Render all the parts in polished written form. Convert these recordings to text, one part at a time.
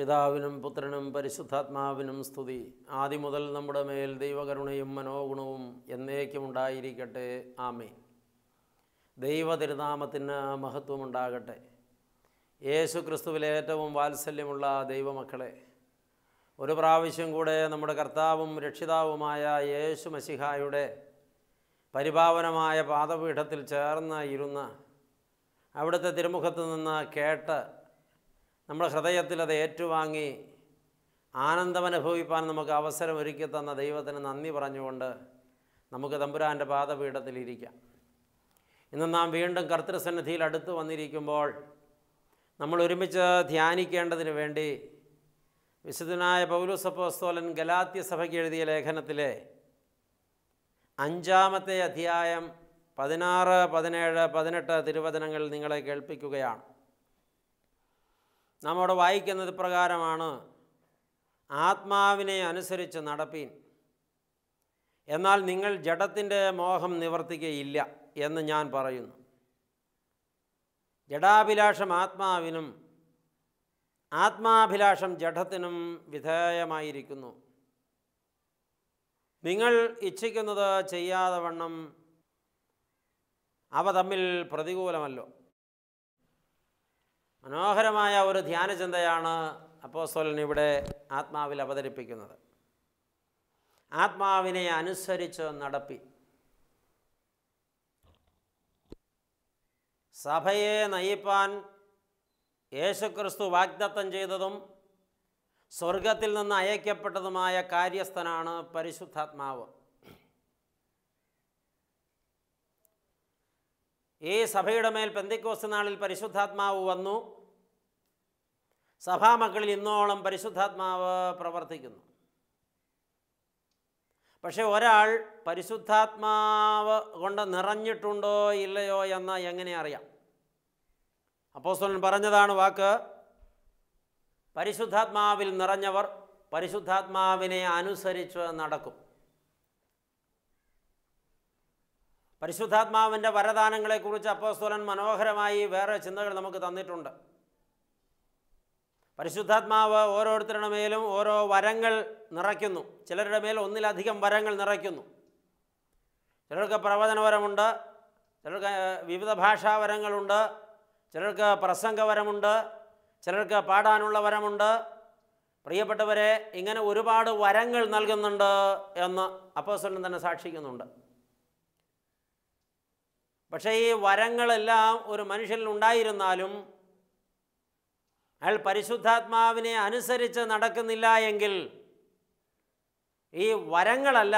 പിതാവിനും പുത്രനും പരിശുദ്ധാത്മാവിനും സ്തുതി. ആദ്യം മുതൽ നമ്മുടെ മേൽ ദൈവകരുണയും മനോഗുണവും എന്നേക്കും ഉണ്ടായിരിക്കട്ടെ. ആമേൻ. ദൈവ തിരുനാമത്തിന് മഹത്വമുണ്ടാകട്ടെ. യേശു ക്രിസ്തുവിലെ ഏറ്റവും വാത്സല്യമുള്ള ദൈവമക്കളെ, ഒരു പ്രാവശ്യം കൂടെ നമ്മുടെ കർത്താവും രക്ഷിതാവുമായ യേശു മശിഹായുടെ പരിപാവനമായ പാദപീഠത്തിൽ ചേർന്ന് ഇരുന്ന് അവിടുത്തെ തിരുമുഖത്ത് നിന്ന് കേട്ട് നമ്മുടെ ഹൃദയത്തിൽ അത് ഏറ്റുവാങ്ങി ആനന്ദമനുഭവിപ്പാൻ നമുക്ക് അവസരം ഒരുക്കി തന്ന ദൈവത്തിന് നന്ദി പറഞ്ഞുകൊണ്ട് നമുക്ക് തമ്പുരാൻ്റെ പാദപീഠത്തിലിരിക്കാം. ഇന്ന് നാം വീണ്ടും കർത്തൃസന്നിധിയിൽ അടുത്ത് വന്നിരിക്കുമ്പോൾ നമ്മൾ ഒരുമിച്ച് ധ്യാനിക്കേണ്ടതിന് വേണ്ടി വിശുദ്ധനായ പൗലോസ് അപ്പോസ്തലൻ ഗലാത്യ സഭയ്ക്ക് എഴുതിയ ലേഖനത്തിലെ 5-ാമത്തെ അധ്യായം 16, 17, 18 തിരുവചനങ്ങൾ നിങ്ങളെ കേൾപ്പിക്കുകയാണ്. നാം അവിടെ വായിക്കുന്നത് പ്രകാരമാണ്: ആത്മാവിനെ അനുസരിച്ച് നടപ്പീൻ, എന്നാൽ നിങ്ങൾ ജഡത്തിൻ്റെ മോഹം നിവർത്തിക്കുകയില്ല എന്ന് ഞാൻ പറയുന്നു. ജഡാഭിലാഷം ആത്മാവിനും ആത്മാഭിലാഷം ജഡത്തിനും വിധേയമായിരിക്കുന്നു. നിങ്ങൾ ഇച്ഛിക്കുന്നത് ചെയ്യാതെ വണ്ണം അവ തമ്മിൽ പ്രതികൂലമല്ലോ. മനോഹരമായ ഒരു ധ്യാനചിന്തയാണ് അപ്പോസ്തലൻ ഇവിടെ ആത്മാവിൽ അവതരിപ്പിക്കുന്നത്. ആത്മാവിനെ അനുസരിച്ച് നടപ്പി. സഭയെ നയിപ്പാൻ യേശുക്രിസ്തു വാഗ്ദത്തം ചെയ്തതും സ്വർഗത്തിൽ നിന്ന് അയക്കപ്പെട്ടതുമായ കാര്യസ്ഥനാണ് പരിശുദ്ധാത്മാവ്. ഈ സഭയുടെ മേൽ പെന്തക്കോസ്ത് നാളിൽ പരിശുദ്ധാത്മാവ് വന്നു. സഭാമക്കളിൽ ഇന്നോളം പരിശുദ്ധാത്മാവ് പ്രവർത്തിക്കുന്നു. പക്ഷെ ഒരാൾ പരിശുദ്ധാത്മാവ് കൊണ്ട് നിറഞ്ഞിട്ടുണ്ടോ ഇല്ലയോ എന്ന് എങ്ങനെ അറിയാം? അപ്പോസ്തലൻ പറഞ്ഞതാണ് വാക്ക്: പരിശുദ്ധാത്മാവിൽ നിറഞ്ഞവർ പരിശുദ്ധാത്മാവിനെ അനുസരിച്ച് നടക്കും. പരിശുദ്ധാത്മാവിൻ്റെ വരദാനങ്ങളെക്കുറിച്ച് അപ്പോസ്തലൻ മനോഹരമായി വേറെ ചിന്തകൾ നമുക്ക് തന്നിട്ടുണ്ട്. പരിശുദ്ധാത്മാവ് ഓരോരുത്തരുടെ മേലും ഓരോ വരങ്ങൾ നിറയ്ക്കുന്നു. ചിലരുടെ മേൽ ഒന്നിലധികം വരങ്ങൾ നിറയ്ക്കുന്നു. ചിലർക്ക് പ്രവചനവരമുണ്ട്, ചിലർക്ക് വിവിധ ഭാഷാവരങ്ങളുണ്ട്, ചിലർക്ക് പ്രസംഗവരമുണ്ട്, ചിലർക്ക് പാടാനുള്ള വരമുണ്ട്. പ്രിയപ്പെട്ടവരെ, ഇങ്ങനെ ഒരുപാട് വരങ്ങൾ നൽകുന്നുണ്ട് എന്ന് അപ്പോസ്തലൻ തന്നെ സാക്ഷിക്കുന്നുണ്ട്. പക്ഷേ ഈ വരങ്ങളെല്ലാം ഒരു മനുഷ്യനിൽ ഉണ്ടായിരുന്നാലും അയാൾ പരിശുദ്ധാത്മാവിനെ അനുസരിച്ച് നടക്കുന്നില്ല എങ്കിൽ ഈ വരങ്ങളല്ല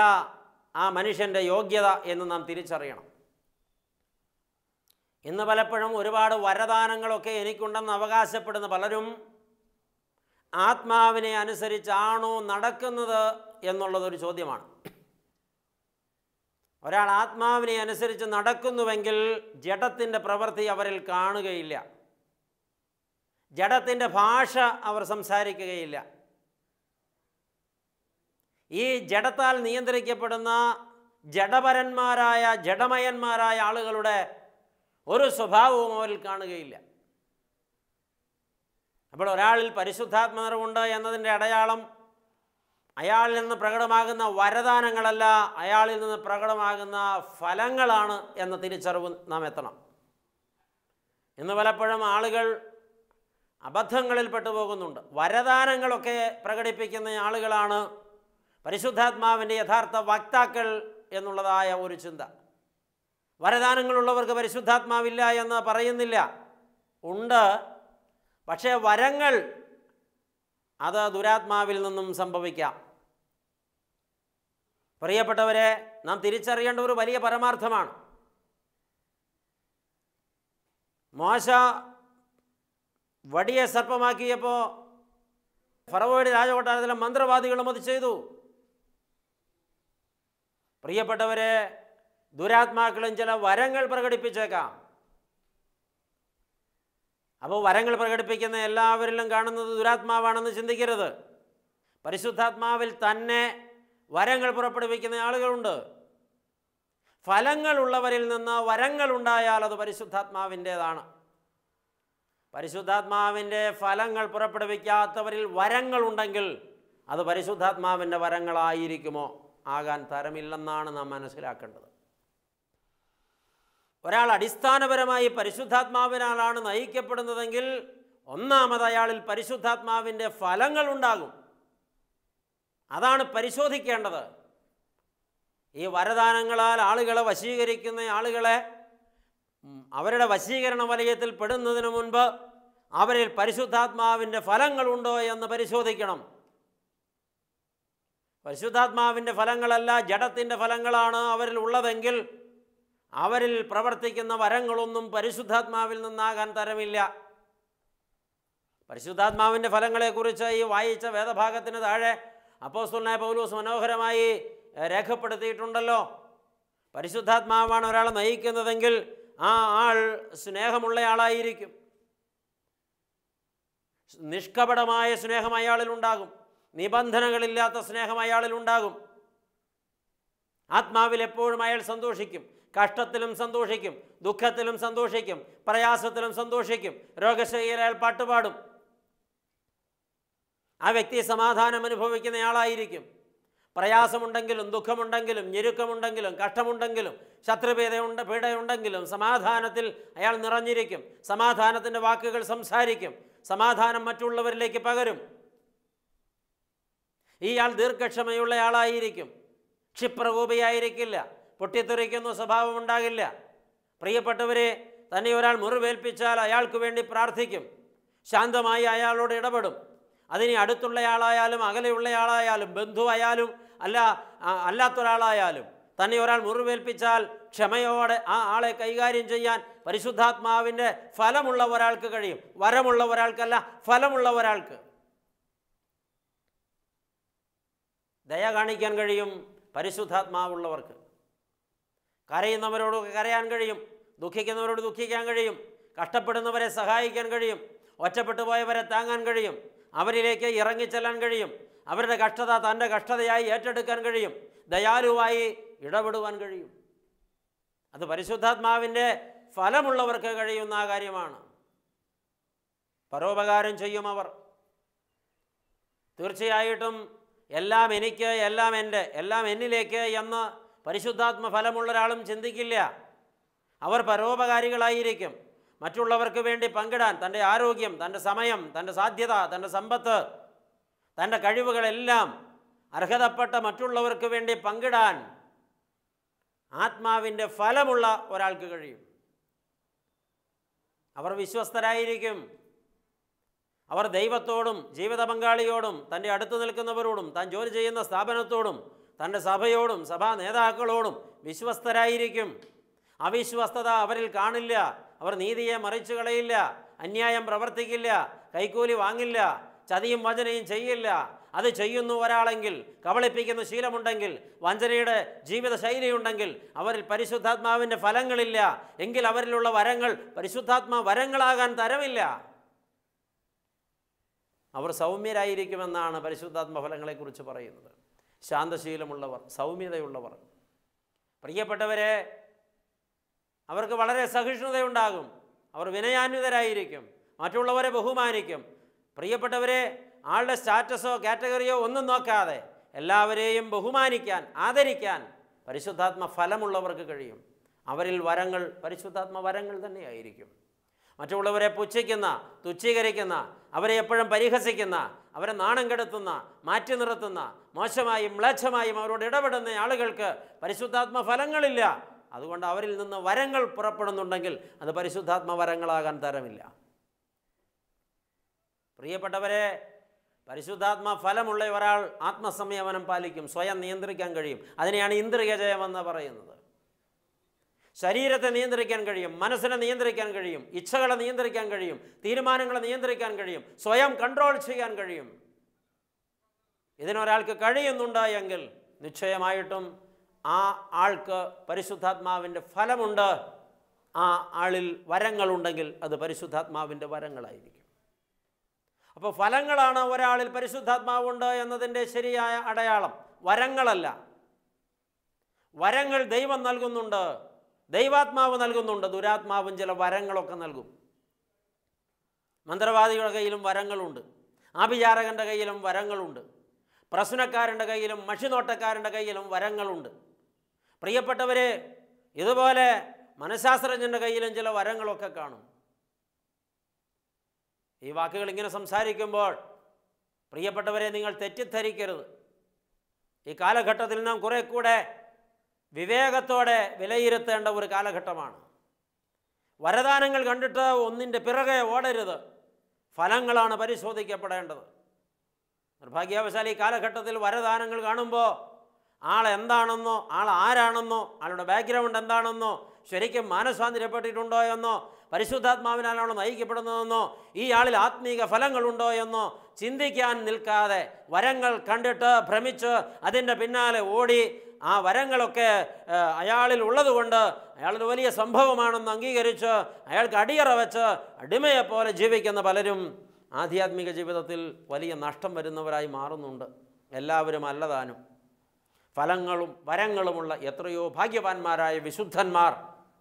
ആ മനുഷ്യൻ്റെ യോഗ്യത എന്ന് നാം തിരിച്ചറിയണം. ഇന്ന് പലപ്പോഴും ഒരുപാട് വരദാനങ്ങളൊക്കെ എനിക്കുണ്ടെന്ന് അവകാശപ്പെടുന്ന പലരും ആത്മാവിനെ അനുസരിച്ചാണോ നടക്കുന്നത് എന്നുള്ളതൊരു ചോദ്യമാണ്. ഒരാൾ ആത്മാവിനെ അനുസരിച്ച് നടക്കുന്നുവെങ്കിൽ ജഡത്തിൻ്റെ പ്രവൃത്തി അവരിൽ കാണുകയില്ല, ജഡത്തിൻ്റെ ഭാഷ അവർ സംസാരിക്കുകയില്ല. ഈ ജഡത്താൽ നിയന്ത്രിക്കപ്പെടുന്ന ജഡപരന്മാരായ ജഡമയന്മാരായ ആളുകളുടെ ഒരു സ്വഭാവവും അവരിൽ കാണുകയില്ല. അപ്പോൾ ഒരാളിൽ പരിശുദ്ധാത്മ നിറവുണ്ട് എന്നതിൻ്റെ അടയാളം അയാളിൽ നിന്ന് പ്രകടമാകുന്ന വരദാനങ്ങളല്ല, അയാളിൽ നിന്ന് പ്രകടമാകുന്ന ഫലങ്ങളാണ് എന്ന തിരിച്ചറിവ് നാം എത്തണം. ഇന്ന് പലപ്പോഴും ആളുകൾ അബദ്ധങ്ങളിൽ പെട്ടുപോകുന്നുണ്ട്. വരദാനങ്ങളൊക്കെ പ്രകടിപ്പിക്കുന്ന ആളുകളാണ് പരിശുദ്ധാത്മാവിൻ്റെ യഥാർത്ഥ വക്താക്കൾ എന്നുള്ളതായ ഒരു ചിന്ത. വരദാനങ്ങളുള്ളവർക്ക് പരിശുദ്ധാത്മാവില്ല എന്ന് പറയുന്നില്ല, ഉണ്ട്. പക്ഷേ വരങ്ങൾ അത് ദുരാത്മാവിൽ നിന്നും സംഭവിക്കാം. പ്രിയപ്പെട്ടവരെ, നാം തിരിച്ചറിയേണ്ട ഒരു വലിയ പരമാർത്ഥമാണ്. മോശ വടിയെ സർപ്പമാക്കിയപ്പോൾ ഫറവോയുടെ രാജകൊട്ടാരത്തിലെ മന്ത്രവാദികളും അത് ചെയ്തു. പ്രിയപ്പെട്ടവരെ, ദുരാത്മാക്കളും ചില വരങ്ങൾ പ്രകടിപ്പിച്ചേക്കാം. അപ്പോൾ വരങ്ങൾ പ്രകടിപ്പിക്കുന്ന എല്ലാവരിലും കാണുന്നത് ദുരാത്മാവാണെന്ന് ചിന്തിക്കരുത്. പരിശുദ്ധാത്മാവിൽ തന്നെ വരങ്ങൾ പുറപ്പെടുവിക്കുന്ന ആളുകളുണ്ട്. ഫലങ്ങളുള്ളവരിൽ നിന്ന് വരങ്ങളുണ്ടായാൽ അത് പരിശുദ്ധാത്മാവിൻ്റേതാണ്. പരിശുദ്ധാത്മാവിൻ്റെ ഫലങ്ങൾ പുറപ്പെടുവിക്കാത്തവരിൽ വരങ്ങളുണ്ടെങ്കിൽ അത് പരിശുദ്ധാത്മാവിൻ്റെ വരങ്ങളായിരിക്കുമോ? ആകാൻ തരമില്ലെന്നാണ് നാം മനസ്സിലാക്കേണ്ടത്. ഒരാൾ അടിസ്ഥാനപരമായി പരിശുദ്ധാത്മാവിനാലാണ് നയിക്കപ്പെടുന്നതെങ്കിൽ ഒന്നാമത് അയാളിൽ പരിശുദ്ധാത്മാവിൻ്റെ ഫലങ്ങൾ ഉണ്ടാകും. അതാണ് പരിശോധിക്കേണ്ടത്. ഈ വരദാനങ്ങളാൽ ആളുകളെ വശീകരിക്കുന്ന ആളുകളെ അവരുടെ വശീകരണ വലയത്തിൽ പെടുന്നതിന് മുൻപ് അവരിൽ പരിശുദ്ധാത്മാവിൻ്റെ ഫലങ്ങളുണ്ടോ എന്ന് പരിശോധിക്കണം. പരിശുദ്ധാത്മാവിൻ്റെ ഫലങ്ങളല്ല, ജഡത്തിൻ്റെ ഫലങ്ങളാണ് അവരിൽ ഉള്ളതെങ്കിൽ അവരിൽ പ്രവർത്തിക്കുന്ന വരങ്ങളൊന്നും പരിശുദ്ധാത്മാവിൽ നിന്നാകാൻ തരമില്ല. പരിശുദ്ധാത്മാവിൻ്റെ ഫലങ്ങളെക്കുറിച്ച് ഈ വായിച്ച വേദഭാഗത്തിന് താഴെ അപ്പോസ്തലനായ പൗലോസ് മനോഹരമായി രേഖപ്പെടുത്തിയിട്ടുണ്ടല്ലോ. പരിശുദ്ധാത്മാവാണ് ഒരാളെ നയിക്കുന്നതെങ്കിൽ ആ ആൾ സ്നേഹമുള്ളയാളായിരിക്കും. നിഷ്കപടമായ സ്നേഹം അയാളിലുണ്ടാകും. നിബന്ധനകളില്ലാത്ത സ്നേഹം അയാളിലുണ്ടാകും. ആത്മാവിൽ എപ്പോഴും അയാൾ സന്തോഷിക്കും. കഷ്ടത്തിലും സന്തോഷിക്കും, ദുഃഖത്തിലും സന്തോഷിക്കും, പ്രയാസത്തിലും സന്തോഷിക്കും. രോഗശൈലിയിൽ അയാൾ പാട്ടുപാടും. ആ വ്യക്തി സമാധാനം അനുഭവിക്കുന്നയാളായിരിക്കും. പ്രയാസമുണ്ടെങ്കിലും ദുഃഖമുണ്ടെങ്കിലും ഞെരുക്കമുണ്ടെങ്കിലും കഷ്ടമുണ്ടെങ്കിലും പീഡയുണ്ടെങ്കിലും സമാധാനത്തിൽ അയാൾ നിറഞ്ഞിരിക്കും. സമാധാനത്തിൻ്റെ വാക്കുകൾ സംസാരിക്കും. സമാധാനം മറ്റുള്ളവരിലേക്ക് പകരും. ഇയാൾ ദീർഘക്ഷമയുള്ളയാളായിരിക്കും. ക്ഷിപ്രകോപിയായിരിക്കില്ല. പൊട്ടിത്തെറിക്കുന്ന സ്വഭാവം ഉണ്ടാകില്ല. പ്രിയപ്പെട്ടവരെ, തന്നെ ഒരാൾ മുറിവേൽപ്പിച്ചാൽ അയാൾക്ക് വേണ്ടി പ്രാർത്ഥിക്കും. ശാന്തമായി അയാളോട് ഇടപെടും. അതിന് അടുത്തുള്ളയാളായാലും അകലെയുള്ളയാളായാലും ബന്ധുവായാലും അല്ലാത്തൊരാളായാലും തന്നെ ഒരാൾ മുറിവേൽപ്പിച്ചാൽ ക്ഷമയോടെ ആ ആളെ കൈകാര്യം ചെയ്യാൻ പരിശുദ്ധാത്മാവിൻ്റെ ഫലമുള്ള ഒരാൾക്ക് കഴിയും. വരമുള്ള ഒരാൾക്കല്ല, ഫലമുള്ള ഒരാൾക്ക്. ദയ കാണിക്കാൻ കഴിയും പരിശുദ്ധാത്മാവുള്ളവർക്ക്. കരയുന്നവരോട് കരയാൻ കഴിയും. ദുഃഖിക്കുന്നവരോട് ദുഃഖിക്കാൻ കഴിയും. കഷ്ടപ്പെടുന്നവരെ സഹായിക്കാൻ കഴിയും. ഒറ്റപ്പെട്ടു പോയവരെ താങ്ങാൻ കഴിയും. അവരിലേക്ക് ഇറങ്ങിച്ചെല്ലാൻ കഴിയും. അവരുടെ കഷ്ടത തൻ്റെ കഷ്ടതയായി ഏറ്റെടുക്കാൻ കഴിയും. ദയാലുവായി ഇടപെടുവാൻ കഴിയും. അത് പരിശുദ്ധാത്മാവിൻ്റെ ഫലമുള്ളവർക്ക് കഴിയുന്ന കാര്യമാണ്. പരോപകാരം ചെയ്യും അവർ. തീർച്ചയായിട്ടും എല്ലാം എനിക്ക്, എല്ലാം എൻ്റെ, എല്ലാം എന്നിലേക്ക് എന്ന് പരിശുദ്ധാത്മ ഫലമുള്ള ഒരാളും ചിന്തിക്കില്ല. അവർ പരോപകാരികളായിരിക്കും. മറ്റുള്ളവർക്ക് വേണ്ടി പങ്കിടാൻ തൻ്റെ ആരോഗ്യം, തൻ്റെ സമയം, തൻ്റെ സാധ്യത, തൻ്റെ സമ്പത്ത്, തൻ്റെ കഴിവുകളെല്ലാം അർഹതപ്പെട്ട മറ്റുള്ളവർക്ക് വേണ്ടി പങ്കിടാൻ ആത്മാവിൻ്റെ ഫലമുള്ള ഒരാൾക്ക് കഴിയും. അവർ വിശ്വസ്തരായിരിക്കും. അവർ ദൈവത്തോടും ജീവിത പങ്കാളിയോടും തൻ്റെ അടുത്ത് നിൽക്കുന്നവരോടും താൻ ജോലി ചെയ്യുന്ന സ്ഥാപനത്തോടും തൻ്റെ സഭയോടും സഭാ നേതാക്കളോടും വിശ്വസ്തരായിരിക്കും. അവിശ്വസ്തത അവരിൽ കാണില്ല. അവർ നീതിയെ മറിച്ചു കളയില്ല. അന്യായം പ്രവർത്തിക്കില്ല. കൈക്കൂലി വാങ്ങില്ല. ചതിയും വഞ്ചനയും ചെയ്യില്ല. അത് ചെയ്യുന്നു ഒരാളെങ്കിൽ, കബളിപ്പിക്കുന്ന ശീലമുണ്ടെങ്കിൽ, വഞ്ചനയുടെ ജീവിത ശൈലിയുണ്ടെങ്കിൽ അവരിൽ പരിശുദ്ധാത്മാവിൻ്റെ ഫലങ്ങളില്ല എങ്കിൽ അവരിലുള്ള വരങ്ങൾ പരിശുദ്ധാത്മാ വരങ്ങളാകാൻ തരമില്ല. അവർ സൗമ്യരായിരിക്കുമെന്നാണ് പരിശുദ്ധാത്മ ഫലങ്ങളെക്കുറിച്ച് പറയുന്നത്. ശാന്തശീലമുള്ളവർ, സൗമ്യതയുള്ളവർ. പ്രിയപ്പെട്ടവരെ, അവർക്ക് വളരെ സഹിഷ്ണുതയുണ്ടാകും. അവർ വിനയാന്വിതരായിരിക്കും. മറ്റുള്ളവരെ ബഹുമാനിക്കും. പ്രിയപ്പെട്ടവരെ, ആളുടെ സ്റ്റാറ്റസോ കാറ്റഗറിയോ ഒന്നും നോക്കാതെ എല്ലാവരെയും ബഹുമാനിക്കാൻ, ആദരിക്കാൻ പരിശുദ്ധാത്മ ഫലമുള്ളവർക്ക് കഴിയും. അവരിൽ വരങ്ങൾ പരിശുദ്ധാത്മ വരങ്ങൾ തന്നെയായിരിക്കും. മറ്റുള്ളവരെ പുച്ഛിക്കുന്ന, തുച്ഛീകരിക്കുന്ന, അവരെ എപ്പോഴും പരിഹസിക്കുന്ന, അവരെ നാണം കെടുത്തുന്ന, മാറ്റി നിർത്തുന്ന, മോശമായും മ്ലേച്ഛമായും അവരോട് ഇടപെടുന്ന ആളുകൾക്ക് പരിശുദ്ധാത്മ ഫലങ്ങളില്ല. അതുകൊണ്ട് അവരിൽ നിന്ന് വരങ്ങൾ പുറപ്പെടുന്നുണ്ടെങ്കിൽ അത് പരിശുദ്ധാത്മ വരങ്ങളാകാൻ തരമില്ല. പ്രിയപ്പെട്ടവരെ, പരിശുദ്ധാത്മ ഫലമുള്ള ഒരാൾ ആത്മസംയമനം പാലിക്കും. സ്വയം നിയന്ത്രിക്കാൻ കഴിയും. അതിനെയാണ് ഇന്ദ്രിയ ജയമെന്ന് പറയുന്നത്. ശരീരത്തെ നിയന്ത്രിക്കാൻ കഴിയും. മനസ്സിനെ നിയന്ത്രിക്കാൻ കഴിയും. ഇച്ഛകളെ നിയന്ത്രിക്കാൻ കഴിയും. തീരുമാനങ്ങളെ നിയന്ത്രിക്കാൻ കഴിയും. സ്വയം കൺട്രോൾ ചെയ്യാൻ കഴിയും. ഇതിനൊരാൾക്ക് കഴിയുന്നുണ്ട് എങ്കിൽ നിശ്ചയമായിട്ടും ആ ആൾക്ക് പരിശുദ്ധാത്മാവിൻ്റെ ഫലമുണ്ട്. ആ ആളിൽ വരങ്ങളുണ്ടെങ്കിൽ അത് പരിശുദ്ധാത്മാവിൻ്റെ വരങ്ങളായിരിക്കും. അപ്പോൾ ഫലങ്ങളാണ് ഒരാളിൽ പരിശുദ്ധാത്മാവുണ്ട് എന്നതിൻ്റെ ശരിയായ അടയാളം, വരങ്ങളല്ല. വരങ്ങൾ ദൈവം നൽകുന്നുണ്ട്, ദൈവാത്മാവ് നൽകുന്നുണ്ട്. ദുരാത്മാവും ചില വരങ്ങളൊക്കെ നൽകും. മന്ത്രവാദികളുടെ കയ്യിലും വരങ്ങളുണ്ട്, ആഭിചാരകൻ്റെ കയ്യിലും വരങ്ങളുണ്ട്, പ്രശ്നക്കാരൻ്റെ കയ്യിലും മഷിനോട്ടക്കാരൻ്റെ കയ്യിലും വരങ്ങളുണ്ട്. പ്രിയപ്പെട്ടവരെ, ഇതുപോലെ മനഃശാസ്ത്രജ്ഞൻ്റെ കയ്യിലും ചില വരങ്ങളൊക്കെ കാണും. ഈ വാക്കുകൾ ഇങ്ങനെ സംസാരിക്കുമ്പോൾ പ്രിയപ്പെട്ടവരെ, നിങ്ങൾ തെറ്റിദ്ധരിക്കരുത്. ഈ കാലഘട്ടത്തിൽ നാം കുറെ കൂടെ വിവേകത്തോടെ വിലയിരുത്തേണ്ട ഒരു കാലഘട്ടമാണ്. വരദാനങ്ങൾ കണ്ടിട്ട് ഒന്നിൻ്റെ പിറകെ ഓടരുത്. ഫലങ്ങളാണ് പരിശോധിക്കപ്പെടേണ്ടത്. നിർഭാഗ്യവശാൽ ഈ കാലഘട്ടത്തിൽ വരദാനങ്ങൾ കാണുമ്പോൾ ആൾ എന്താണെന്നോ, ആൾ ആരാണെന്നോ, ആളുടെ ബാക്ക്ഗ്രൗണ്ട് എന്താണെന്നോ, ശരിക്കും മാനസാന്തരപ്പെട്ടിട്ടുണ്ടോ എന്നോ, പരിശുദ്ധാത്മാവിനാലാണോ നയിക്കപ്പെടുന്നതെന്നോ, ഈ ആളിൽ ആത്മീക ഫലങ്ങളുണ്ടോ എന്നോ ചിന്തിക്കാൻ നിൽക്കാതെ വരങ്ങൾ കണ്ടിട്ട് ഭ്രമിച്ച് അതിൻ്റെ പിന്നാലെ ഓടി ആ വരങ്ങളൊക്കെ അയാളിൽ ഉള്ളതുകൊണ്ട് അയാളൊരു വലിയ സംഭവമാണെന്ന് അംഗീകരിച്ച് അയാൾക്ക് അടിയറ വെച്ച് അടിമയെപ്പോലെ ജീവിക്കുന്ന പലരും ആധ്യാത്മിക ജീവിതത്തിൽ വലിയ നഷ്ടം വരുന്നവരായി മാറുന്നുണ്ട്. എല്ലാവരും അല്ലതാനും. ഫലങ്ങളും വരങ്ങളുമുള്ള എത്രയോ ഭാഗ്യവാന്മാരായ വിശുദ്ധന്മാർ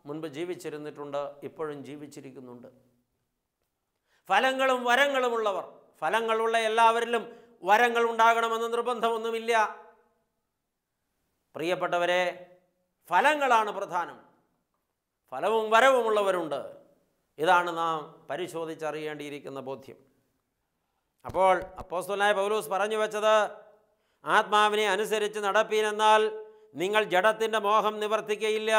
മുൻപ് ജീവിച്ചിരുന്നിട്ടുണ്ട്, ഇപ്പോഴും ജീവിച്ചിരിക്കുന്നുണ്ട്. ഫലങ്ങളും വരങ്ങളുമുള്ളവർ, ഫലങ്ങളുള്ള എല്ലാവരിലും വരങ്ങൾ ഉണ്ടാകണമെന്ന് നിർബന്ധമൊന്നുമില്ല. പ്രിയപ്പെട്ടവരെ, ഫലങ്ങളാണ് പ്രധാനം. ഫലവും വരവുമുള്ളവരുണ്ട്. ഇതാണ് നാം പരിശോധിച്ചറിയേണ്ടിയിരിക്കുന്ന ബോധ്യം. അപ്പോൾ അപ്പോസ്തലനായ പൗലോസ് പറഞ്ഞു വെച്ചത്, ആത്മാവിനെ അനുസരിച്ച് നടപ്പീനെന്നാൽ നിങ്ങൾ ജഡത്തിൻ്റെ മോഹം നിവർത്തിക്കയില്ല.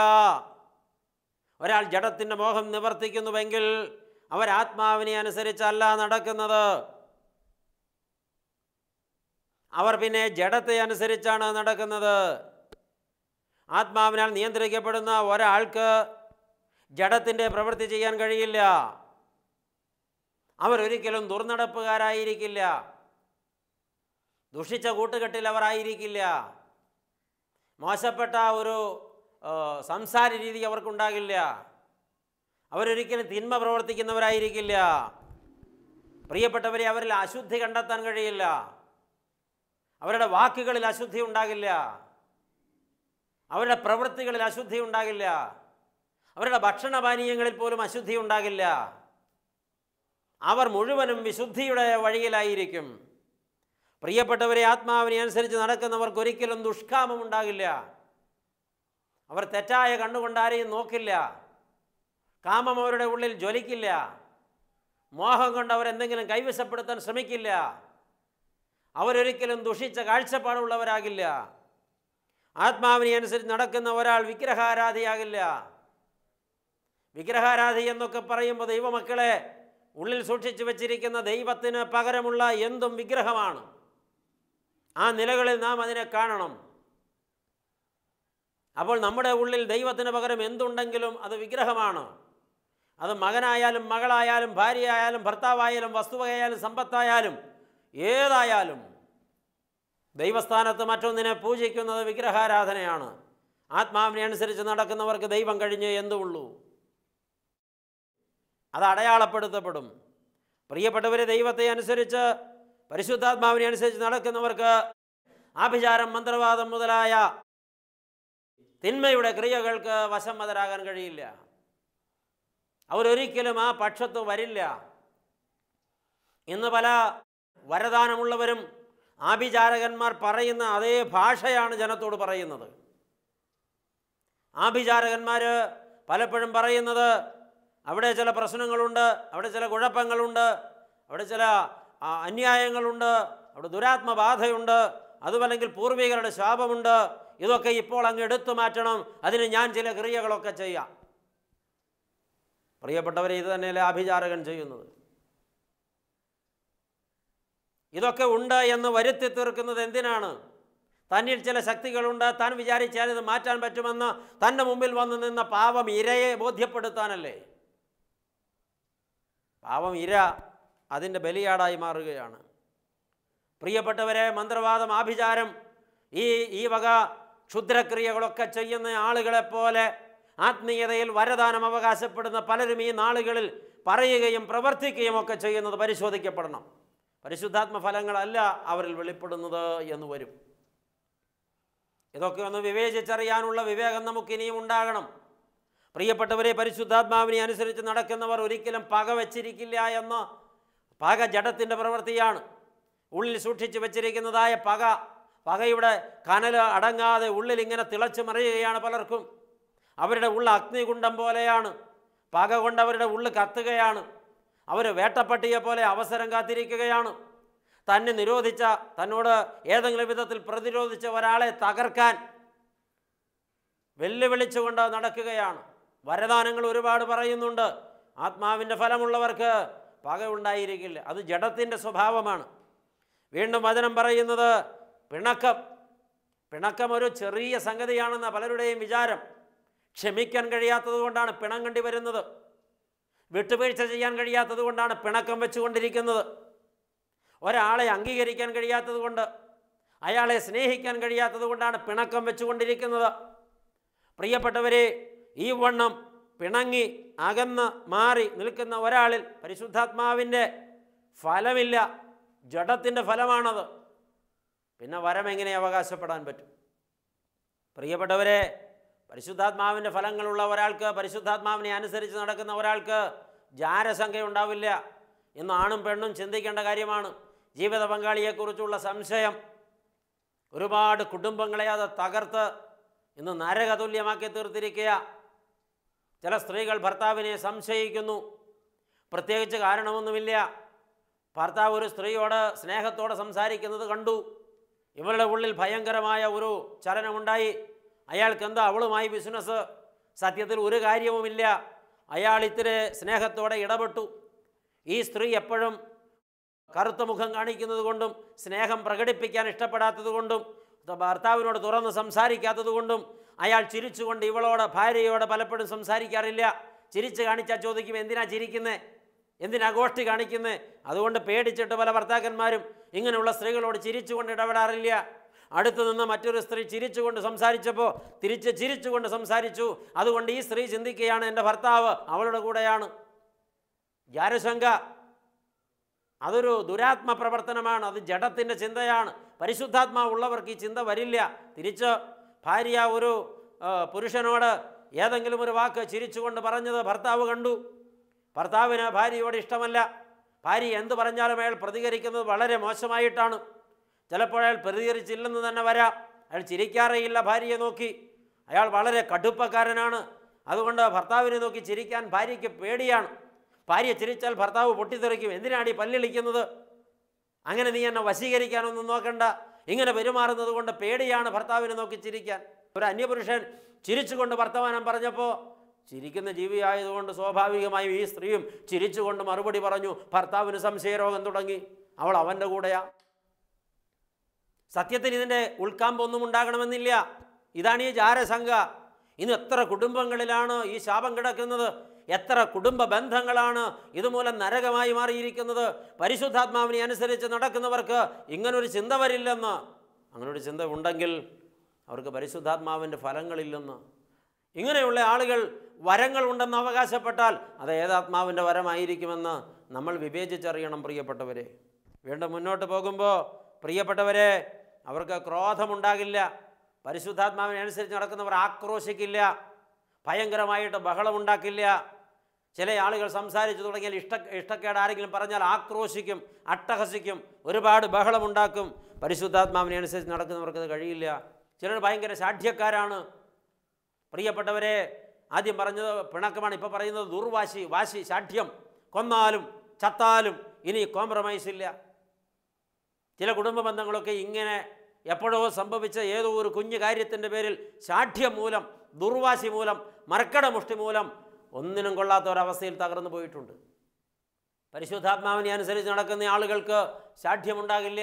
ഒരാൾ ജഡത്തിൻ്റെ മോഹം നിവർത്തിക്കുന്നുവെങ്കിൽ അവരാത്മാവിനെ അനുസരിച്ചല്ല നടക്കുന്നത്. അവർ പിന്നെ ജഡത്തെ അനുസരിച്ചാണ് നടക്കുന്നത്. ആത്മാവിനാൽ നിയന്ത്രിക്കപ്പെടുന്ന ഒരാൾക്ക് ജഡത്തിൻ്റെ പ്രവൃത്തി ചെയ്യാൻ കഴിയില്ല. അവരൊരിക്കലും ദുർനടപ്പുകാരായിരിക്കില്ല. ദുഷിച്ച കൂട്ടുകെട്ടിൽ അവർ ആയിരിക്കില്ല. മോശപ്പെട്ട ഒരു സംസാര രീതി അവർക്കുണ്ടാകില്ല. അവരൊരിക്കലും തിന്മ പ്രവർത്തിക്കുന്നവരായിരിക്കില്ല. പ്രിയപ്പെട്ടവരെ, അവരിൽ അശുദ്ധി കണ്ടെത്താൻ കഴിയില്ല. അവരുടെ വാക്കുകളിൽ അശുദ്ധി ഉണ്ടാകില്ല. അവരുടെ പ്രവൃത്തികളിൽ അശുദ്ധി ഉണ്ടാകില്ല. അവരുടെ ഭക്ഷണപാനീയങ്ങളിൽ പോലും അശുദ്ധി ഉണ്ടാകില്ല. അവർ മുഴുവനും വിശുദ്ധിയുടെ വഴിയിലായിരിക്കും. പ്രിയപ്പെട്ടവരെ, ആത്മാവിനെ അനുസരിച്ച് നടക്കുന്നവർക്ക് ഒരിക്കലും ദുഷ്കാമം ഉണ്ടാകില്ല. അവർ തെറ്റായ കണ്ണുകൊണ്ട് ആരെയും നോക്കില്ല. കാമം അവരുടെ ഉള്ളിൽ ജ്വലിക്കില്ല. മോഹം കൊണ്ട് അവരെന്തെങ്കിലും കൈവശപ്പെടുത്താൻ ശ്രമിക്കില്ല. അവരൊരിക്കലും ദുഷിച്ച കാഴ്ചപ്പാടുള്ളവരാകില്ല. ആത്മാവിനെ അനുസരിച്ച് നടക്കുന്ന ഒരാൾ വിഗ്രഹാരാധിയാകില്ല. വിഗ്രഹാരാധി എന്നൊക്കെ പറയുമ്പോൾ ദൈവമക്കളെ, ഉള്ളിൽ സൂക്ഷിച്ചു വച്ചിരിക്കുന്ന ദൈവത്തിന് പകരമുള്ള എന്തും വിഗ്രഹമാണ്. ആ നിലകളിൽ നാം അതിനെ കാണണം. അപ്പോൾ നമ്മുടെ ഉള്ളിൽ ദൈവത്തിന് പകരം എന്തുണ്ടെങ്കിലും അത് വിഗ്രഹമാണ്. അത് മകനായാലും മകളായാലും ഭാര്യയായാലും ഭർത്താവായാലും വസ്തുവകയായാലും സമ്പത്തായാലും ഏതായാലും ദൈവസ്ഥാനത്ത് മറ്റൊന്നിനെ പൂജിക്കുന്നത് വിഗ്രഹാരാധനയാണ്. ആത്മാവിനെ അനുസരിച്ച് നടക്കുന്നവർക്ക് ദൈവം കഴിഞ്ഞേ എന്തുള്ളൂ. അത് അടയാളപ്പെടുത്തപ്പെടും. പ്രിയപ്പെട്ടവരെ, ദൈവത്തെ അനുസരിച്ച് പരിശുദ്ധാത്മാവിനെ അനുസരിച്ച് നടക്കുന്നവർക്ക് ആഭിചാരം, മന്ത്രവാദം മുതലായ തിന്മയുടെ ക്രിയകൾക്ക് വശംവദരാകാൻ കഴിയില്ല. അവരൊരിക്കലും ആ പക്ഷത്ത് വരില്ല. ഇന്ന് പല വരദാനമുള്ളവരും ആഭിചാരകന്മാർ പറയുന്ന അതേ ഭാഷയാണ് ജനത്തോട് പറയുന്നത്. ആഭിചാരകന്മാർ പലപ്പോഴും പറയുന്നത്, അവിടെ ചില പ്രശ്നങ്ങളുണ്ട്, അവിടെ ചില കുഴപ്പങ്ങളുണ്ട്, അവിടെ ചില അന്യായങ്ങളുണ്ട്, അവിടെ ദുരാത്മബാധയുണ്ട്, അതുമല്ലെങ്കിൽ പൂർവികരുടെ ശാപമുണ്ട്, ഇതൊക്കെ ഇപ്പോൾ അങ്ങ് എടുത്തു മാറ്റണം, അതിന് ഞാൻ ചില ക്രിയകളൊക്കെ ചെയ്യാം. പ്രിയപ്പെട്ടവരെ, ഇത് തന്നെയല്ലേ ആഭിചാരകൻ ചെയ്യുന്നത്? ഇതൊക്കെ ഉണ്ട് എന്ന് വരുത്തി തീർക്കുന്നത് എന്തിനാണ്? തന്നിൽ ചില ശക്തികളുണ്ട്, താൻ വിചാരിച്ചാൽ ഇത് മാറ്റാൻ പറ്റുമെന്ന് തൻ്റെ മുമ്പിൽ വന്ന് നിന്ന പാവം ഇരയെ ബോധ്യപ്പെടുത്താനല്ലേ? പാവം ഇര അതിൻ്റെ ബലിയാടായി മാറുകയാണ്. പ്രിയപ്പെട്ടവരെ, മന്ത്രവാദം, ആഭിചാരം, ഈ വക ക്ഷുദ്രക്രിയകളൊക്കെ ചെയ്യുന്ന ആളുകളെപ്പോലെ ആത്മീയതയിൽ വരദാനം അവകാശപ്പെടുന്ന പലരും ഈ നാളുകളിൽ പറയുകയും പ്രവർത്തിക്കുകയും ഒക്കെ ചെയ്യുന്നത് പരിശോധിക്കപ്പെടണം. പരിശുദ്ധാത്മ ഫലങ്ങളല്ല അവരിൽ വെളിപ്പെടുന്നത് എന്ന് വരും. ഇതൊക്കെ ഒന്ന് വിവേചിച്ചറിയാനുള്ള വിവേകം നമുക്കിനിയും ഉണ്ടാകണം. പ്രിയപ്പെട്ടവരെ, പരിശുദ്ധാത്മാവിനെ അനുസരിച്ച് നടക്കുന്നവർ ഒരിക്കലും പക വച്ചിരിക്കില്ല എന്ന് പക ജഡത്തിൻ്റെ പ്രവൃത്തിയാണ്. ഉള്ളിൽ സൂക്ഷിച്ചു വച്ചിരിക്കുന്നതായ പകയുടെ കനൽ അടങ്ങാതെ ഉള്ളിൽ ഇങ്ങനെ തിളച്ചു മറിയുകയാണ് പലർക്കും. അവരുടെ ഉള്ള അഗ്നികുണ്ഡം പോലെയാണ്. പക കൊണ്ട് അവരുടെ ഉള്ളു കത്തുകയാണ്. അവർ വേട്ടപ്പട്ടിയെ പോലെ അവസരം കാത്തിരിക്കുകയാണ്. തന്നെ നിരോധിച്ച, തന്നോട് ഏതെങ്കിലും വിധത്തിൽ പ്രതിരോധിച്ച ഒരാളെ തകർക്കാൻ വെല്ലുവിളിച്ചുകൊണ്ട് നടക്കുകയാണ്. വരദാനങ്ങൾ ഒരുപാട് പറയുന്നുണ്ട്. ആത്മാവിൻ്റെ ഫലമുള്ളവർക്ക് പക ഉണ്ടായിരിക്കില്ല. അത് ജഡത്തിൻ്റെ സ്വഭാവമാണ്. വീണ്ടും വചനം പറയുന്നത് പിണക്കം ഒരു ചെറിയ സംഗതിയാണെന്ന പലരുടെയും വിചാരം. ക്ഷമിക്കാൻ കഴിയാത്തത് കൊണ്ടാണ് പിണം കണ്ടി വരുന്നത്. വിട്ടുവീഴ്ച ചെയ്യാൻ കഴിയാത്തത് കൊണ്ടാണ് പിണക്കം വെച്ചുകൊണ്ടിരിക്കുന്നത്. ഒരാളെ അംഗീകരിക്കാൻ കഴിയാത്തത് കൊണ്ട്, അയാളെ സ്നേഹിക്കാൻ കഴിയാത്തത് കൊണ്ടാണ് പിണക്കം വെച്ചുകൊണ്ടിരിക്കുന്നത്. പ്രിയപ്പെട്ടവരെ, ഈ വണ്ണം പിണങ്ങി അകന്ന് മാറി നിൽക്കുന്ന ഒരാളിൽ പരിശുദ്ധാത്മാവിൻ്റെ ഫലമില്ല, ജഡത്തിൻ്റെ ഫലമാണത്. പിന്നെ വരം എങ്ങനെ അവകാശപ്പെടാൻ പറ്റും? പ്രിയപ്പെട്ടവരെ, പരിശുദ്ധാത്മാവിൻ്റെ ഫലങ്ങളുള്ള ഒരാൾക്ക്, പരിശുദ്ധാത്മാവിനെ അനുസരിച്ച് നടക്കുന്ന ഒരാൾക്ക് ജാരസംഖ്യ ഉണ്ടാവില്ല എന്ന് ആണും പെണ്ണും ചിന്തിക്കേണ്ട കാര്യമാണ്. ജീവിത പങ്കാളിയെക്കുറിച്ചുള്ള സംശയം ഒരുപാട് കുടുംബങ്ങളെ അത് തകർത്ത് ഇന്ന് നരകതുല്യമാക്കി തീർത്തിരിക്കുക. ചില സ്ത്രീകൾ ഭർത്താവിനെ സംശയിക്കുന്നു. പ്രത്യേകിച്ച് കാരണമൊന്നുമില്ല. ഭർത്താവ് ഒരു സ്ത്രീയോട് സ്നേഹത്തോടെ സംസാരിക്കുന്നത് കണ്ടു. ഇവളുടെ ഉള്ളിൽ ഭയങ്കരമായ ഒരു ചലനമുണ്ടായി. അയാൾക്ക് എന്താ അവളുമായി ബിസിനസ്? സത്യത്തിൽ ഒരു കാര്യവുമില്ല. അയാൾ ഇത്തിരി സ്നേഹത്തോടെ ഇടപെട്ടു. ഈ സ്ത്രീ എപ്പോഴും കറുത്ത മുഖം കാണിക്കുന്നത് കൊണ്ടും സ്നേഹം പ്രകടിപ്പിക്കാൻ ഇഷ്ടപ്പെടാത്തത് കൊണ്ടും ഭർത്താവിനോട് തുറന്ന് സംസാരിക്കാത്തത് കൊണ്ടും അയാൾ ചിരിച്ചുകൊണ്ട് ഇവളോട്, ഭാര്യയോട് പലപ്പോഴും സംസാരിക്കാറില്ല. ചിരിച്ച് കാണിച്ചാൽ ചോദിക്കും, എന്തിനാ ചിരിക്കുന്നേ, എന്തിനാ ഗോഷ്ഠി കാണിക്കുന്നേ? അതുകൊണ്ട് പേടിച്ചിട്ട് പല ഭർത്താക്കന്മാരും ഇങ്ങനെയുള്ള സ്ത്രീകളോട് ചിരിച്ചുകൊണ്ട് ഇടപെടാറില്ല. അടുത്തു നിന്ന് മറ്റൊരു സ്ത്രീ ചിരിച്ചുകൊണ്ട് സംസാരിച്ചപ്പോൾ തിരിച്ച് ചിരിച്ചുകൊണ്ട് സംസാരിച്ചു. അതുകൊണ്ട് ഈ സ്ത്രീ ചിന്തിക്കുകയാണ്, എൻ്റെ ഭർത്താവ് അവളുടെ കൂടെയാണ്. ജാരശങ്ക അതൊരു ദുരാത്മ പ്രവർത്തനമാണ്. അത് ജഡത്തിൻ്റെ ചിന്തയാണ്. പരിശുദ്ധാത്മാവുള്ളവർക്ക് ഈ ചിന്ത വരില്ല. തിരിച്ച് ഭാര്യ ഒരു പുരുഷനോട് ഏതെങ്കിലും ഒരു വാക്ക് ചിരിച്ചുകൊണ്ട് പറഞ്ഞത് ഭർത്താവ് കണ്ടു. ഭർത്താവിന് ഭാര്യയോട് ഇഷ്ടമല്ല. ഭാര്യ എന്ത് പറഞ്ഞാലും അയാൾ പ്രതികരിക്കുന്നത് വളരെ മോശമായിട്ടാണ്. ചിലപ്പോൾ അയാൾ പ്രതികരിച്ചില്ലെന്ന് തന്നെ വരാം. അയാൾ ചിരിക്കാറേയില്ല ഭാര്യയെ നോക്കി. അയാൾ വളരെ കടുപ്പക്കാരനാണ്. അതുകൊണ്ട് ഭർത്താവിനെ നോക്കി ചിരിക്കാൻ ഭാര്യയ്ക്ക് പേടിയാണ്. ഭാര്യ ചിരിച്ചാൽ ഭർത്താവ് പൊട്ടിത്തെറിക്കും. എന്തിനാണ് ഈ പല്ലിളിക്കുന്നത്? അങ്ങനെ നീ എന്നെ വശീകരിക്കാനൊന്നും നോക്കണ്ട. ഇങ്ങനെ പെരുമാറുന്നത് കൊണ്ട് പേടിയാണ് ഭർത്താവിനെ നോക്കി ചിരിക്കാൻ. ഒരു അന്യപുരുഷൻ ചിരിച്ചുകൊണ്ട് വർത്തമാനം പറഞ്ഞപ്പോൾ ചിരിക്കുന്ന ജീവിയായതുകൊണ്ട് സ്വാഭാവികമായും ഈ സ്ത്രീയും ചിരിച്ചുകൊണ്ട് മറുപടി പറഞ്ഞു. ഭർത്താവിന് സംശയരോഗം തുടങ്ങി. അവൾ അവൻ്റെ കൂടെയാ. സത്യത്തിൽ ഇതിൻ്റെ ഉൾക്കാമ്പൊന്നും ഉണ്ടാകണമെന്നില്ല. ഇതാണ് ഈ ജാരസംഘ. ഇന്ന് എത്ര കുടുംബങ്ങളിലാണ് ഈ ശാപം കിടക്കുന്നത്? എത്ര കുടുംബ ബന്ധങ്ങളാണ് ഇതുമൂലം നരകമായി മാറിയിരിക്കുന്നത്? പരിശുദ്ധാത്മാവിനെ അനുസരിച്ച് നടക്കുന്നവർക്ക് ഇങ്ങനൊരു ചിന്ത വരില്ലെന്ന്. അങ്ങനൊരു ചിന്ത ഉണ്ടെങ്കിൽ അവർക്ക് പരിശുദ്ധാത്മാവിൻ്റെ ഫലങ്ങളില്ലെന്ന്. ഇങ്ങനെയുള്ള ആളുകൾ വരങ്ങളുണ്ടെന്ന് അവകാശപ്പെട്ടാൽ അത് ഏതാത്മാവിൻ്റെ വരമായിരിക്കുമെന്ന് നമ്മൾ വിവേചിച്ചറിയണം പ്രിയപ്പെട്ടവരെ. വീണ്ടും മുന്നോട്ട് പോകുമ്പോൾ പ്രിയപ്പെട്ടവരെ, അവർക്ക് ക്രോധമുണ്ടാകില്ല. പരിശുദ്ധാത്മാവിനെ അനുസരിച്ച് നടക്കുന്നവർ ആക്രോശിക്കില്ല, ഭയങ്കരമായിട്ട് ബഹളമുണ്ടാക്കില്ല. ചില ആളുകൾ സംസാരിച്ചു തുടങ്ങിയാൽ ഇഷ്ടക്കേട് ആരെങ്കിലും പറഞ്ഞാൽ ആക്രോശിക്കും, അട്ടഹസിക്കും, ഒരുപാട് ബഹളമുണ്ടാക്കും. പരിശുദ്ധാത്മാവിനെ അനുസരിച്ച് നടക്കുന്നവർക്ക് അത് കഴിയില്ല. ചിലർ ഭയങ്കര ശാഠ്യക്കാരാണ്. പ്രിയപ്പെട്ടവരെ, ആദ്യം പറഞ്ഞത് പിണക്കമാണ്, ഇപ്പോൾ പറയുന്നത് ദുർവാശി, വാശി, ശാഠ്യം. കൊന്നാലും ചത്താലും ഇനി കോംപ്രമൈസ് ഇല്ല. ചില കുടുംബ ബന്ധങ്ങളൊക്കെ ഇങ്ങനെ എപ്പോഴോ സംഭവിച്ച ഏതോ ഒരു കുഞ്ഞു കാര്യത്തിൻ്റെ പേരിൽ ശാഠ്യം മൂലം, ദുർവാശി മൂലം, മർക്കടമുഷ്ടി മൂലം ഒന്നിനും കൊള്ളാത്ത ഒരവസ്ഥയിൽ തകർന്നു പോയിട്ടുണ്ട്. പരിശുദ്ധാത്മാവിനെ അനുസരിച്ച് നടക്കുന്ന ആളുകൾക്ക് ശാഠ്യമുണ്ടാകില്ല.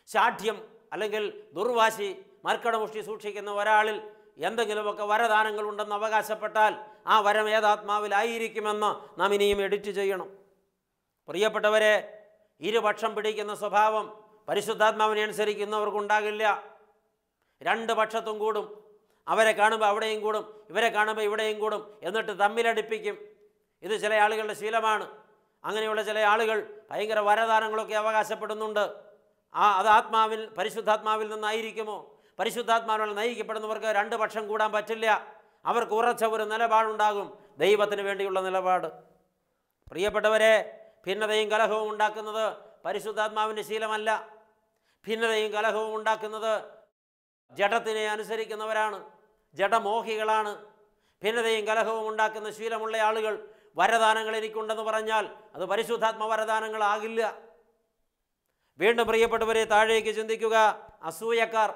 ശാഠ്യം അല്ലെങ്കിൽ ദുർവാശി, മർക്കടമുഷ്ടി സൂക്ഷിക്കുന്ന ഒരാളിൽ എന്തെങ്കിലുമൊക്കെ വരദാനങ്ങളുണ്ടെന്ന് അവകാശപ്പെട്ടാൽ ആ വരം ഏതാത്മാവിലായിരിക്കുമെന്ന് നാം ഇനിയും എഡിറ്റ് ചെയ്യണം. പ്രിയപ്പെട്ടവരെ, ഇരുപക്ഷം പിടിക്കുന്ന സ്വഭാവം പരിശുദ്ധാത്മാവിനെ അനുസരിക്കുന്നവർക്കുണ്ടാകില്ല. രണ്ട് പക്ഷത്തും കൂടും. അവരെ കാണുമ്പോൾ അവിടെയും കൂടും, ഇവരെ കാണുമ്പോൾ ഇവിടെയും കൂടും, എന്നിട്ട് തമ്മിലടിപ്പിക്കും. ഇത് ചില ആളുകളുടെ ശീലമാണ്. അങ്ങനെയുള്ള ചില ആളുകൾ ഭയങ്കര വരദാനങ്ങളൊക്കെ അവകാശപ്പെടുന്നുണ്ട്. അത് പരിശുദ്ധാത്മാവിൽ നിന്നായിരിക്കുമോ? പരിശുദ്ധാത്മാവിനാൽ നയിക്കപ്പെടുന്നവർക്ക് രണ്ട് പക്ഷം കൂടാൻ പറ്റില്ല. അവർക്ക് ഉറച്ച ഒരു നിലപാടുണ്ടാകും, ദൈവത്തിന് വേണ്ടിയുള്ള നിലപാട്. പ്രിയപ്പെട്ടവരെ, ഭിന്നതയും കലഹവും ഉണ്ടാക്കുന്നത് പരിശുദ്ധാത്മാവിൻ്റെ ശീലമല്ല. ഭിന്നതയും കലഹവും ഉണ്ടാക്കുന്നത് ജഡത്തിനെ അനുസരിക്കുന്നവരാണ്, ജഡമോഹികളാണ്. ഭിന്നതയും കലഹവും ഉണ്ടാക്കുന്ന ശീലമുള്ള ആളുകൾ വരദാനങ്ങൾ എനിക്കുണ്ടെന്ന് പറഞ്ഞാൽ അത് പരിശുദ്ധാത്മ വരദാനങ്ങളാകില്ല. വീണ്ടും പ്രിയപ്പെട്ടവരെ, താഴേക്ക് ചിന്തിക്കുക. അസൂയക്കാർ.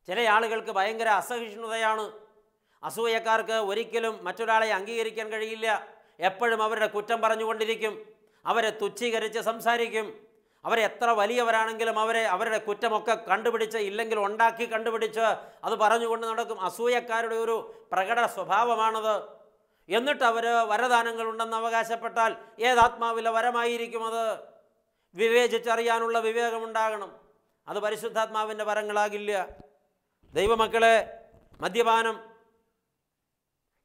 ചില ആളുകൾക്ക് ഭയങ്കര അസഹിഷ്ണുതയാണ്. അസൂയക്കാർക്ക് ഒരിക്കലും മറ്റൊരാളെ അംഗീകരിക്കാൻ കഴിയില്ല. എപ്പോഴും അവരുടെ കുറ്റം പറഞ്ഞുകൊണ്ടിരിക്കും, അവരെ തുച്ഛീകരിച്ച് സംസാരിക്കും. അവരെത്ര വലിയവരാണെങ്കിലും അവരുടെ കുറ്റമൊക്കെ കണ്ടുപിടിച്ച്, ഇല്ലെങ്കിൽ ഉണ്ടാക്കി കണ്ടുപിടിച്ച് അത് പറഞ്ഞുകൊണ്ട് നടക്കും. അസൂയക്കാരുടെ ഒരു പ്രകട സ്വഭാവമാണത്. എന്നിട്ട് അവർ വരദാനങ്ങളുണ്ടെന്ന് അവകാശപ്പെട്ടാൽ ഏതാത്മാവിലെ വരമായിരിക്കും അത്? വിവേചിച്ചറിയാനുള്ള വിവേകമുണ്ടാകണം. അത് പരിശുദ്ധാത്മാവിൻ്റെ വരങ്ങളാകില്ല. ദൈവമക്കളെ, മദ്യപാനം.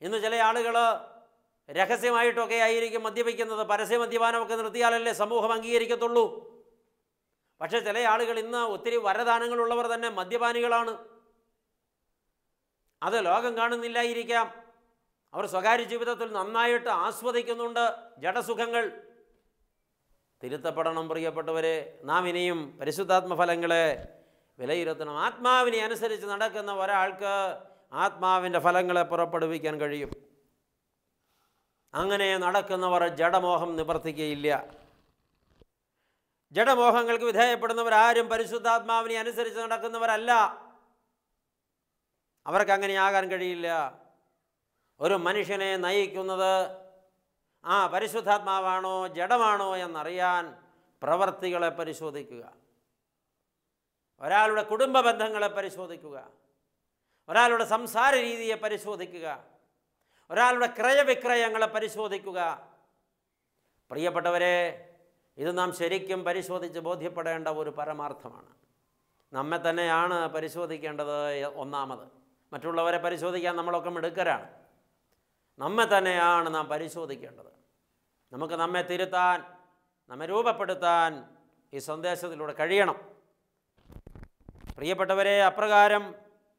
ഇന്ന് ചില ആളുകൾ രഹസ്യമായിട്ടൊക്കെ ആയിരിക്കും മദ്യപിക്കുന്നത്. പരസ്യ മദ്യപാനമൊക്കെ നിർത്തിയാലല്ലേ സമൂഹം അംഗീകരിക്കത്തുള്ളൂ. പക്ഷേ ചില ആളുകൾ ഇന്ന് ഒത്തിരി വരദാനങ്ങളുള്ളവർ തന്നെ മദ്യപാനികളാണ്. അത് ലോകം കാണുന്നില്ലായിരിക്കാം. അവർ സ്വകാര്യ ജീവിതത്തിൽ നന്നായിട്ട് ആസ്വദിക്കുന്നുണ്ട് ജഡസുഖങ്ങൾ. തിരുത്തപ്പെടണം പ്രിയപ്പെട്ടവരെ. നാം ഇനിയും പരിശുദ്ധാത്മഫലങ്ങളെ വിലയിരുത്തണം. ആത്മാവിനെ അനുസരിച്ച് നടക്കുന്ന ഒരാൾക്ക് ആത്മാവിൻ്റെ ഫലങ്ങളെ പുറപ്പെടുവിക്കാൻ കഴിയും. അങ്ങനെ നടക്കുന്നവർ ജഡമോഹം നിവർത്തിക്കുകയില്ല. ജഡമോഹങ്ങൾക്ക് വിധേയപ്പെടുന്നവരാരും പരിശുദ്ധാത്മാവിനെ അനുസരിച്ച് നടക്കുന്നവരല്ല. അവർക്കങ്ങനെ ആകാൻ കഴിയില്ല. ഒരു മനുഷ്യനെ നയിക്കുന്നത് പരിശുദ്ധാത്മാവാണോ ജഡമാണോ എന്നറിയാൻ പ്രവർത്തികളെ പരിശോധിക്കുക, ഒരാളുടെ കുടുംബ ബന്ധങ്ങളെ പരിശോധിക്കുക, ഒരാളുടെ സംസാര രീതിയെ പരിശോധിക്കുക, ഒരാളുടെ ക്രയവിക്രയങ്ങളെ പരിശോധിക്കുക. പ്രിയപ്പെട്ടവരെ, ഇത് നാം ശരിക്കും പരിശോധിച്ച് ബോധ്യപ്പെടേണ്ട ഒരു പരമാർത്ഥമാണ്. നമ്മെ തന്നെയാണ് പരിശോധിക്കേണ്ടത്. ഒന്നാമത്, മറ്റുള്ളവരെ പരിശോധിക്കാൻ നമ്മളൊക്കെ മിടുക്കരാണ്. നമ്മെ തന്നെയാണ് നാം പരിശോധിക്കേണ്ടത്. നമുക്ക് നമ്മെ തിരുത്താൻ, നമ്മെ രൂപപ്പെടുത്താൻ ഈ സന്ദേശത്തിലൂടെ കഴിയണം. പ്രിയപ്പെട്ടവരെ, അപ്രകാരം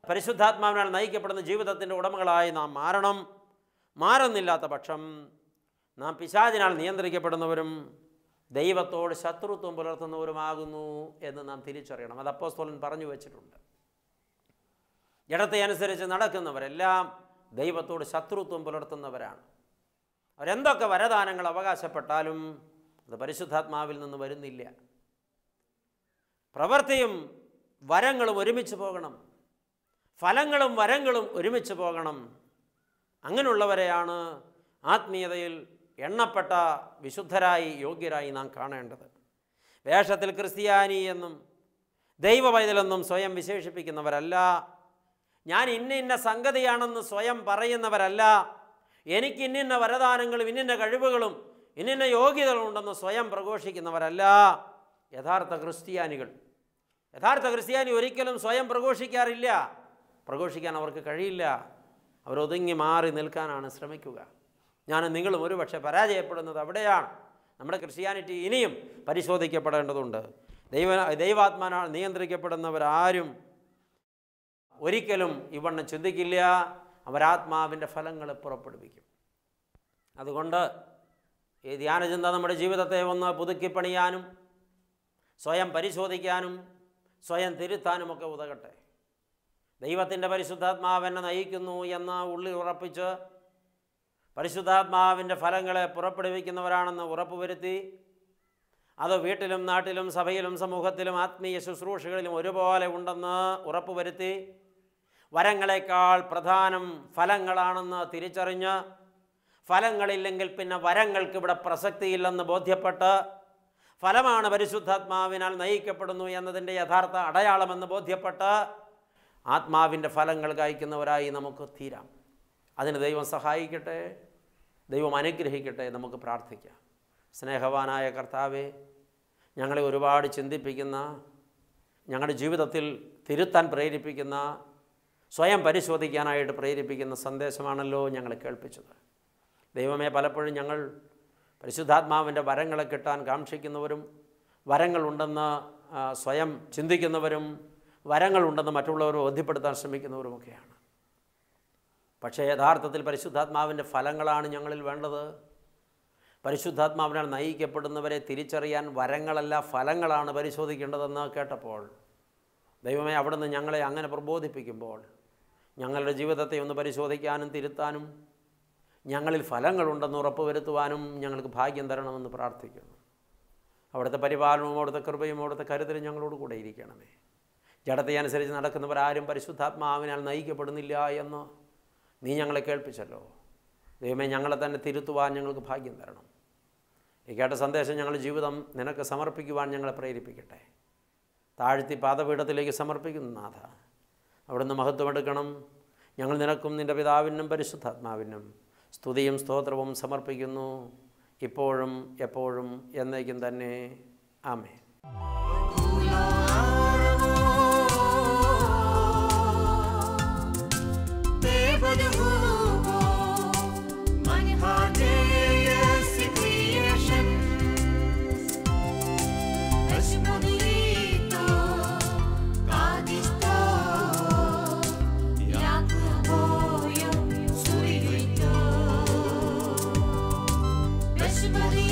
പരിശുദ്ധാത്മാവിനാൽ നയിക്കപ്പെടുന്ന ജീവിതത്തിൻ്റെ ഉടമകളായി നാം മാറണം. മാറുന്നില്ലാത്ത പക്ഷം നാം പിശാചിനാൽ നിയന്ത്രിക്കപ്പെടുന്നവരും ദൈവത്തോട് ശത്രുത്വം പുലർത്തുന്നവരുമാകുന്നു എന്ന് നാം തിരിച്ചറിയണം. അത് അപ്പോസ്തലൻ പറഞ്ഞു വച്ചിട്ടുണ്ട്. ജഡത്തെ അനുസരിച്ച് നടക്കുന്നവരെല്ലാം ദൈവത്തോട് ശത്രുത്വം പുലർത്തുന്നവരാണ്. അവരെന്തൊക്കെ വരദാനങ്ങൾ അവകാശപ്പെട്ടാലും അത് പരിശുദ്ധാത്മാവിൽ നിന്ന് വരുന്നില്ല. പ്രവൃത്തിയും വരങ്ങളും ഒരുമിച്ച് പോകണം. ഫലങ്ങളും വരങ്ങളും ഒരുമിച്ച് പോകണം. അങ്ങനെയുള്ളവരെയാണ് ആത്മീയതയിൽ എണ്ണപ്പെട്ട വിശുദ്ധരായി യോഗ്യരായി നാം കാണേണ്ടത്. വേഷത്തിൽ ക്രിസ്ത്യാനി എന്നും ദൈവപൈതലെന്നും സ്വയം വിശേഷിപ്പിക്കുന്നവരല്ല. ഞാൻ ഇന്ന സംഗതിയാണെന്ന് സ്വയം പറയുന്നവരല്ല. എനിക്ക് ഇന്ന വരദാനങ്ങളും ഇന്ന കഴിവുകളും ഇന്ന യോഗ്യതകളും ഉണ്ടെന്ന് സ്വയം പ്രഘോഷിക്കുന്നവരല്ല യഥാർത്ഥ ക്രിസ്ത്യാനികൾ. യഥാർത്ഥ ക്രിസ്ത്യാനി ഒരിക്കലും സ്വയം പ്രഘോഷിക്കാറില്ല. പ്രഘോഷിക്കാൻ അവർക്ക് കഴിയില്ല. അവരൊതുങ്ങി മാറി നിൽക്കാനാണ് ശ്രമിക്കുക. ഞാനും നിങ്ങളും ഒരുപക്ഷെ പരാജയപ്പെടുന്നത് അവിടെയാണ്. നമ്മുടെ ക്രിസ്ത്യാനിറ്റി ഇനിയും പരിശോധിക്കപ്പെടേണ്ടതുണ്ട്. ദൈവാത്മാനാൽ നിയന്ത്രിക്കപ്പെടുന്നവരാരും ഒരിക്കലും ഇവണ്ണം ചിന്തിക്കില്ല. അവരാത്മാവിൻ്റെ ഫലങ്ങളെ പുറപ്പെടുവിക്കും. അതുകൊണ്ട് ഈ ധ്യാനചിന്ത നമ്മുടെ ജീവിതത്തെ ഒന്ന് പുതുക്കിപ്പണിയാനും സ്വയം പരിശോധിക്കാനും സ്വയം തിരുത്താനുമൊക്കെ ഉതകട്ടെ. ദൈവത്തിൻ്റെ പരിശുദ്ധാത്മാവെന്നെ നയിക്കുന്നു എന്ന് ഉള്ളിൽ ഉറപ്പിച്ച് പരിശുദ്ധാത്മാവിൻ്റെ ഫലങ്ങളെ പുറപ്പെടുവിക്കുന്നവരാണെന്ന് ഉറപ്പുവരുത്തി അത് വീട്ടിലും നാട്ടിലും സഭയിലും സമൂഹത്തിലും ആത്മീയ ശുശ്രൂഷകളിലും ഒരുപോലെ ഉണ്ടെന്ന് ഉറപ്പുവരുത്തി വരങ്ങളെക്കാൾ പ്രധാനം ഫലങ്ങളാണെന്ന് തിരിച്ചറിഞ്ഞ് ഫലങ്ങളില്ലെങ്കിൽ പിന്നെ വരങ്ങൾക്ക് ഇവിടെ പ്രസക്തിയില്ലെന്ന് ബോധ്യപ്പെട്ട് ഫലമാണ് പരിശുദ്ധാത്മാവിനാൽ നയിക്കപ്പെടുന്നു എന്നതിൻ്റെ യഥാർത്ഥ അടയാളമെന്ന് ബോധ്യപ്പെട്ട് ആത്മാവിൻ്റെ ഫലങ്ങൾ കായ്ക്കുന്നവരായി നമുക്ക് തീരാം. അതിന് ദൈവം സഹായിക്കട്ടെ, ദൈവം അനുഗ്രഹിക്കട്ടെ. നമുക്ക് പ്രാർത്ഥിക്കാം. സ്നേഹവാനായ കർത്താവേ, ഞങ്ങളെ ഒരുപാട് ചിന്തിപ്പിക്കുന്ന, ഞങ്ങളുടെ ജീവിതത്തിൽ തിരുത്താൻ പ്രേരിപ്പിക്കുന്ന, സ്വയം പരിശോധിക്കാനായിട്ട് പ്രേരിപ്പിക്കുന്ന സന്ദേശമാണല്ലോ ഞങ്ങളെ കേൾപ്പിച്ചത്. ദൈവമേ, പലപ്പോഴും ഞങ്ങൾ പരിശുദ്ധാത്മാവിൻ്റെ വരങ്ങളെ കിട്ടാൻ കാക്ഷിക്കുന്നവരും വരങ്ങളുണ്ടെന്ന് സ്വയം ചിന്തിക്കുന്നവരും വരങ്ങളുണ്ടെന്ന് മറ്റുള്ളവരെ ബോധ്യപ്പെടുത്താൻ ശ്രമിക്കുന്നവരുമൊക്കെയാണ്. പക്ഷേ യഥാർത്ഥത്തിൽ പരിശുദ്ധാത്മാവിൻ്റെ ഫലങ്ങളാണ് ഞങ്ങളിൽ വേണ്ടത്. പരിശുദ്ധാത്മാവിനാൽ നയിക്കപ്പെടുന്നവരെ തിരിച്ചറിയാൻ വരങ്ങളല്ല ഫലങ്ങളാണ് പരിശോധിക്കേണ്ടതെന്ന് കേട്ടപ്പോൾ ദൈവമേ, അവിടുന്ന് ഞങ്ങളെ അങ്ങനെ പ്രബോധിപ്പിക്കുമ്പോൾ ഞങ്ങളുടെ ജീവിതത്തെ ഒന്ന് പരിശോധിക്കാനും തിരുത്താനും ഞങ്ങളിൽ ഫലങ്ങളുണ്ടെന്ന് ഉറപ്പുവരുത്തുവാനും ഞങ്ങൾക്ക് ഭാഗ്യം തരണമെന്ന് പ്രാർത്ഥിക്കുന്നു. അവിടുത്തെ പരിപാലനവും അവിടുത്തെ കൃപയും അവിടുത്തെ കരുതലും ഞങ്ങളോട് കൂടെ ഇരിക്കണമേ. ജഡത്തെ അനുസരിച്ച് നടക്കുന്നവരാരും പരിശുദ്ധാത്മാവിനാൽ നയിക്കപ്പെടുന്നില്ല എന്ന് നീ ഞങ്ങളെ കേൾപ്പിച്ചല്ലോ. ദൈവമേ, ഞങ്ങളെ തന്നെ തിരുത്തുവാൻ ഞങ്ങൾക്ക് ഭാഗ്യം തരണം. ഈ കേട്ട സന്ദേശം ഞങ്ങളുടെ ജീവിതം നിനക്ക് സമർപ്പിക്കുവാൻ ഞങ്ങളെ പ്രേരിപ്പിക്കട്ടെ. താഴ്ത്തി പാദപീഠത്തിലേക്ക് സമർപ്പിക്കുന്ന നാഥ, അവിടുന്ന് മഹത്വമെടുക്കണം. ഞങ്ങൾ നിനക്കും നിൻ്റെ പിതാവിനും പരിശുദ്ധാത്മാവിനും സ്തുതിയും സ്തോത്രവും സമർപ്പിക്കുന്നു, ഇപ്പോഴും എപ്പോഴും എന്നേക്കും തന്നെ. ആമേൻ. Somebody